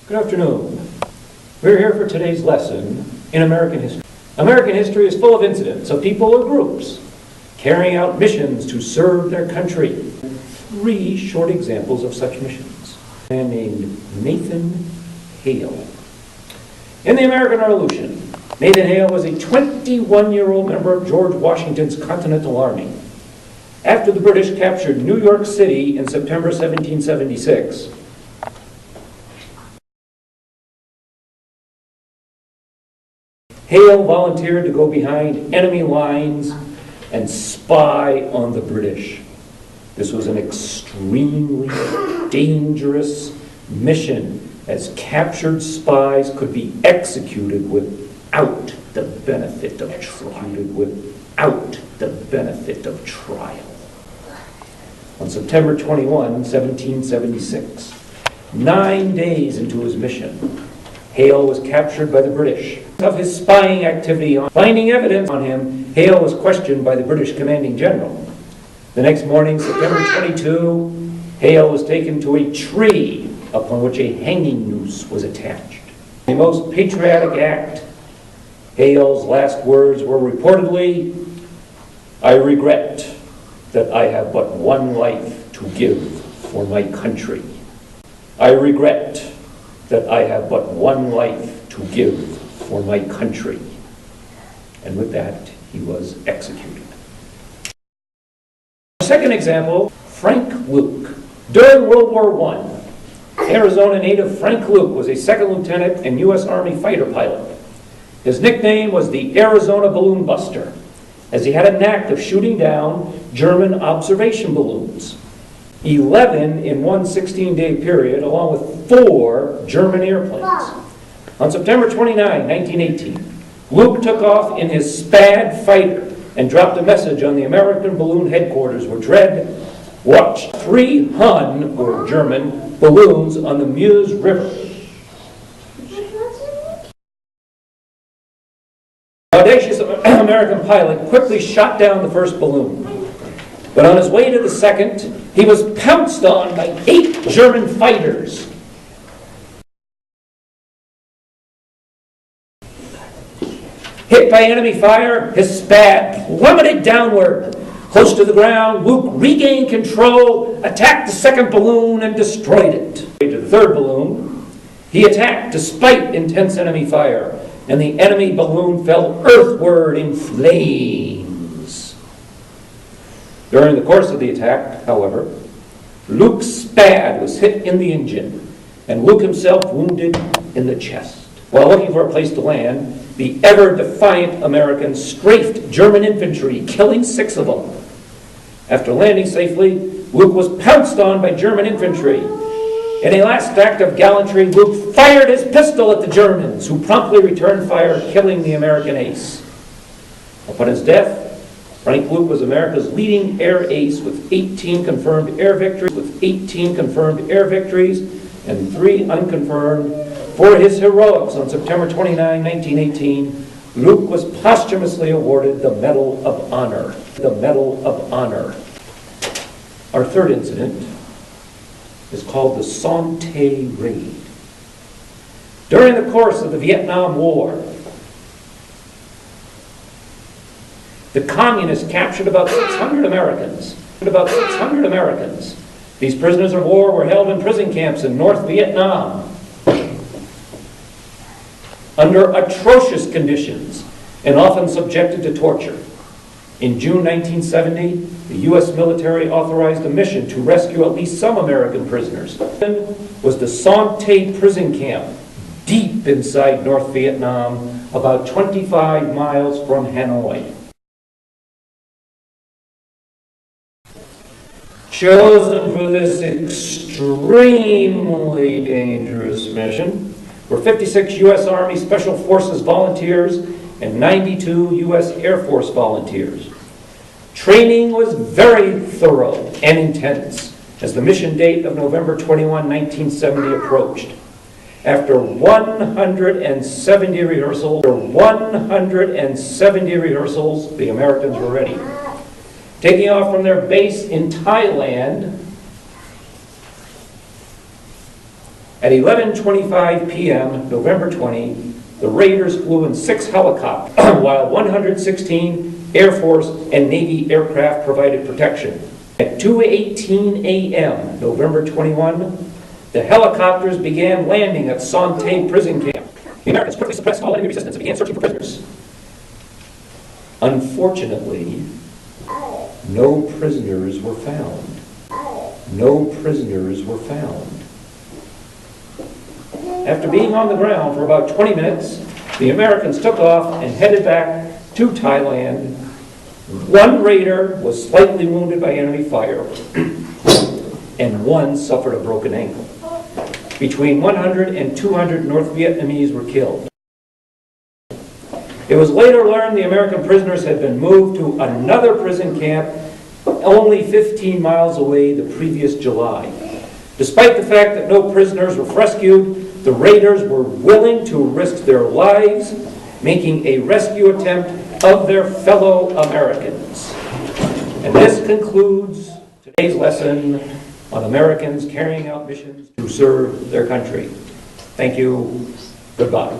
Good afternoon. We're here for today's lesson in American history. American history is full of incidents of people or groups carrying out missions to serve their country. 3 short examples of such missions. A man named Nathan Hale. In the American Revolution, Nathan Hale was a 21-year-old member of George Washington's Continental Army. After the British captured New York City in September 1776, Hale volunteered to go behind enemy lines and spy on the British. This was an extremely dangerous mission, as captured spies could be executed without the benefit of trial. On September 21, 1776, 9 days into his mission, Hale was captured by the British. Of his spying activity, finding evidence on him, Hale was questioned by the British commanding general. The next morning, September 22, Hale was taken to a tree upon which a hanging noose was attached. A most patriotic act, Hale's last words were reportedly, "I regret that I have but one life to give for my country. I regret that I have but one life to give for my country." And with that, he was executed. Second example, Frank Luke. During World War I, Arizona native Frank Luke was a second lieutenant and U.S. Army fighter pilot. His nickname was the Arizona Balloon Buster, as he had a knack of shooting down German observation balloons. 11 in one 16-day period, along with 4 German airplanes. On September 29, 1918, Luke took off in his Spad fighter and dropped a message on the American balloon headquarters, which read, "Watch 3 Hun, or German, balloons on the Meuse River." The audacious American pilot quickly shot down the first balloon. But on his way to the second, he was pounced on by 8 German fighters. Hit by enemy fire, his Spad plummeted downward. Close to the ground, Luke regained control, attacked the second balloon, and destroyed it. To the third balloon, he attacked despite intense enemy fire, and the enemy balloon fell earthward in flames. During the course of the attack, however, Luke's Spad was hit in the engine, and Luke himself wounded in the chest. While looking for a place to land, the ever-defiant Americans strafed German infantry, killing 6 of them. After landing safely, Luke was pounced on by German infantry. In a last act of gallantry, Luke fired his pistol at the Germans, who promptly returned fire, killing the American ace. Upon his death, Frank Luke was America's leading air ace with 18 confirmed air victories, and 3 unconfirmed. For his heroics on September 29, 1918, Luke was posthumously awarded the Medal of Honor. Our third incident is called the Son-Tay Raid. During the course of the Vietnam War, the communists captured about 600 Americans. These prisoners of war were held in prison camps in North Vietnam under atrocious conditions and often subjected to torture. In June 1970, the U.S. military authorized a mission to rescue at least some American prisoners. Was the Son-Tay prison camp, deep inside North Vietnam, about 25 miles from Hanoi. Chosen for this extremely dangerous mission were 56 U.S. Army Special Forces volunteers and 92 U.S. Air Force volunteers. Training was very thorough and intense as the mission date of November 21, 1970 approached. After 170 rehearsals, the Americans were ready. Taking off from their base in Thailand, At 11:25 p.m., November 20, the Raiders flew in 6 helicopters, while 116 Air Force and Navy aircraft provided protection. At 2:18 a.m., November 21, the helicopters began landing at Santé prison camp. The Americans quickly suppressed all enemy resistance and began searching for prisoners. Unfortunately, no prisoners were found. No prisoners were found. After being on the ground for about 20 minutes, the Americans took off and headed back to Thailand. One raider was slightly wounded by enemy fire, and one suffered a broken ankle. Between 100 and 200 North Vietnamese were killed. It was later learned the American prisoners had been moved to another prison camp only 15 miles away the previous July. Despite the fact that no prisoners were rescued, the raiders were willing to risk their lives, making a rescue attempt of their fellow Americans. And this concludes today's lesson on Americans carrying out missions to serve their country. Thank you. Goodbye.